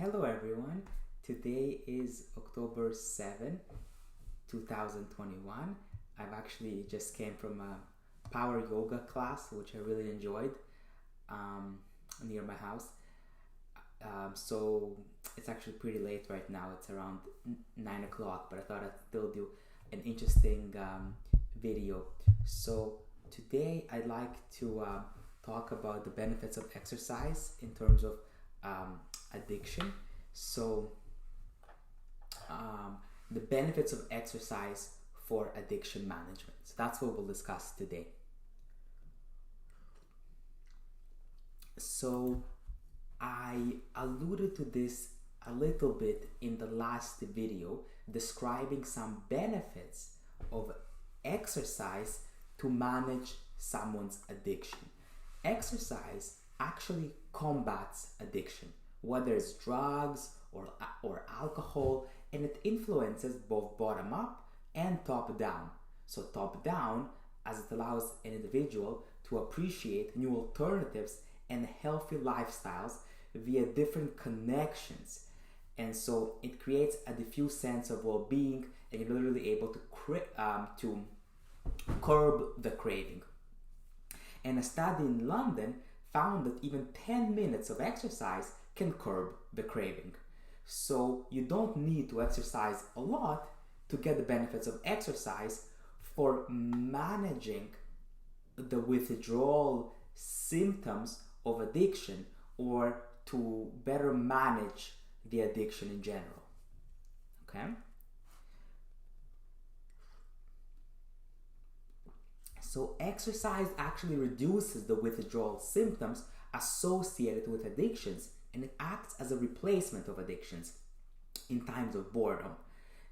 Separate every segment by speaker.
Speaker 1: Hello everyone, today is October 7, 2021. I've actually just came from a power yoga class which I really enjoyed near my house. So it's actually pretty late right now, it's around 9 o'clock, but I thought I'd still do an interesting video. So today I'd like to talk about the benefits of exercise in terms of addiction. So the benefits of exercise for addiction management. So that's what we'll discuss today. So I alluded to this a little bit in the last video, describing some benefits of exercise to manage someone's addiction. Exercise actually combats addiction, whether it's drugs or alcohol, and it influences both bottom up and top down. So top down, as it allows an individual to appreciate new alternatives and healthy lifestyles via different connections. And so it creates a diffuse sense of well-being, and you're literally able to curb the craving. And a study in London found that even 10 minutes of exercise can curb the craving. So you don't need to exercise a lot to get the benefits of exercise for managing the withdrawal symptoms of addiction, or to better manage the addiction in general. Okay? So exercise actually reduces the withdrawal symptoms associated with addictions, and it acts as a replacement of addictions in times of boredom.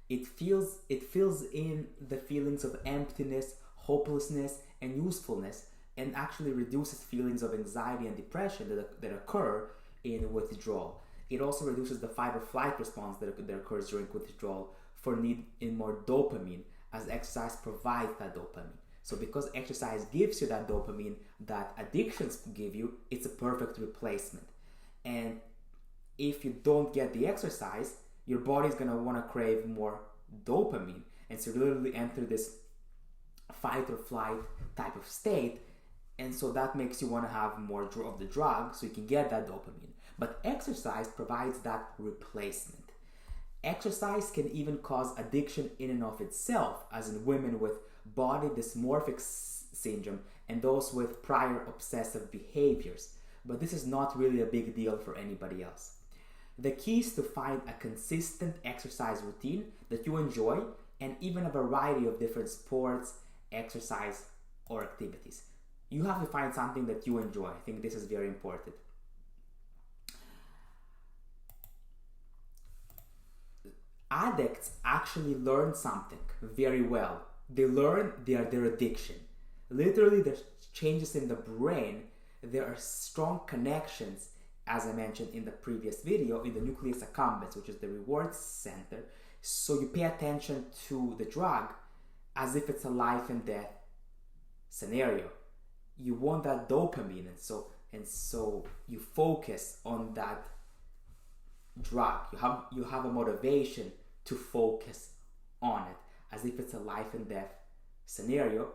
Speaker 1: It fills in the feelings of emptiness, hopelessness, and usefulness, and actually reduces feelings of anxiety and depression that occur in withdrawal. It also reduces the fight or flight response that occurs during withdrawal for need in more dopamine, as exercise provides that dopamine. So because exercise gives you that dopamine that addictions give you, it's a perfect replacement. And if you don't get the exercise, your body's going to want to crave more dopamine. And so you literally enter this fight or flight type of state. And so that makes you want to have more of the drug so you can get that dopamine. But exercise provides that replacement. Exercise can even cause addiction in and of itself, as in women with body dysmorphic syndrome and those with prior obsessive behaviors. But this is not really a big deal for anybody else. The key is to find a consistent exercise routine that you enjoy, and even a variety of different sports, exercise, or activities. You have to find something that you enjoy. I think this is very important. Addicts actually learn something very well. They learn their addiction. Literally, there's changes in the brain. There are strong connections, as I mentioned in the previous video, in the nucleus accumbens, which is the reward center. So you pay attention to the drug as if it's a life and death scenario. You want that dopamine, and so you focus on that drug. You have a motivation to focus on it as if it's a life and death scenario,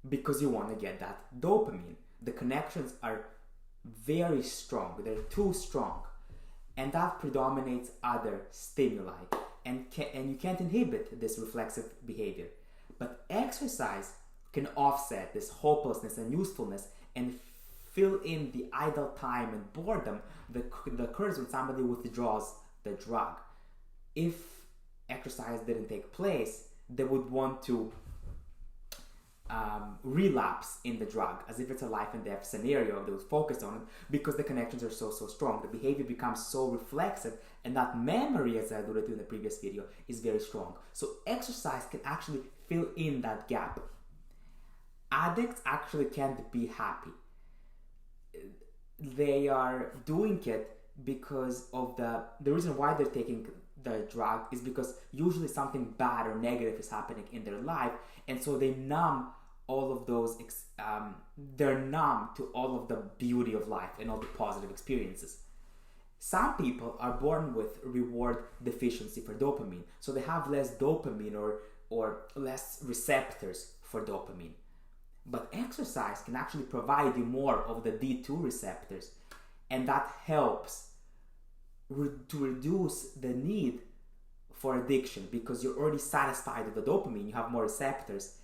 Speaker 1: because you want to get that dopamine. The connections are very strong. They're too strong, and that predominates other stimuli, and you can't inhibit this reflexive behavior. But exercise can offset this hopelessness and usefulness and fill in the idle time and boredom that occurs when somebody withdraws the drug. If exercise didn't take place, they would want to relapse in the drug, as if it's a life and death scenario. They would focus on it because the connections are so strong. The behavior becomes so reflexive, and that memory, as I alluded to in the previous video, is very strong. So exercise can actually fill in that gap. Addicts actually can't be happy. They are doing it because of the reason why they're taking the drug is because usually something bad or negative is happening in their life, and so they numb all of those, they're numb to all of the beauty of life and all the positive experiences. Some people are born with reward deficiency for dopamine, so they have less dopamine or less receptors for dopamine. But exercise can actually provide you more of the D2 receptors, and that helps to reduce the need for addiction because you're already satisfied with the dopamine, you have more receptors,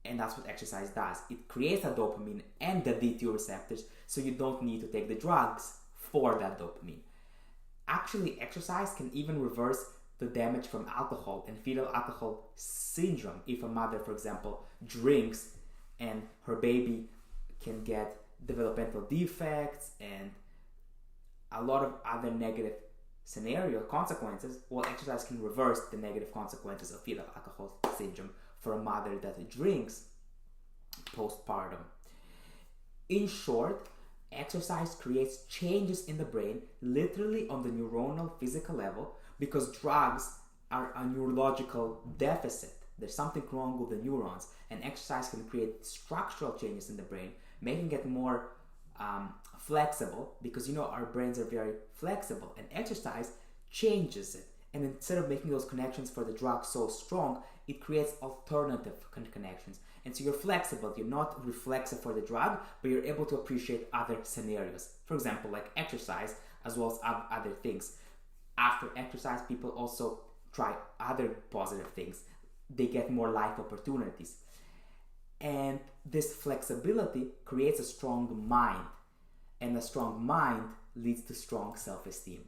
Speaker 1: and that's what exercise does. It creates a dopamine and the D2 receptors, so you don't need to take the drugs for that dopamine. Actually, exercise can even reverse the damage from alcohol and fetal alcohol syndrome. If a mother, for example, drinks and her baby can get developmental defects and a lot of other negative scenario consequences, well, exercise can reverse the negative consequences of fetal alcohol syndrome for a mother that drinks postpartum. In short, exercise creates changes in the brain, literally on the neuronal physical level, because drugs are a neurological deficit. There's something wrong with the neurons, and exercise can create structural changes in the brain, making it more flexible, because our brains are very flexible, and exercise changes it. And instead of making those connections for the drug so strong, it creates alternative connections. And so you're flexible, you're not reflexive for the drug, but you're able to appreciate other scenarios. For example, like exercise, as well as other things. After exercise, people also try other positive things. They get more life opportunities. And this flexibility creates a strong mind. And a strong mind leads to strong self-esteem.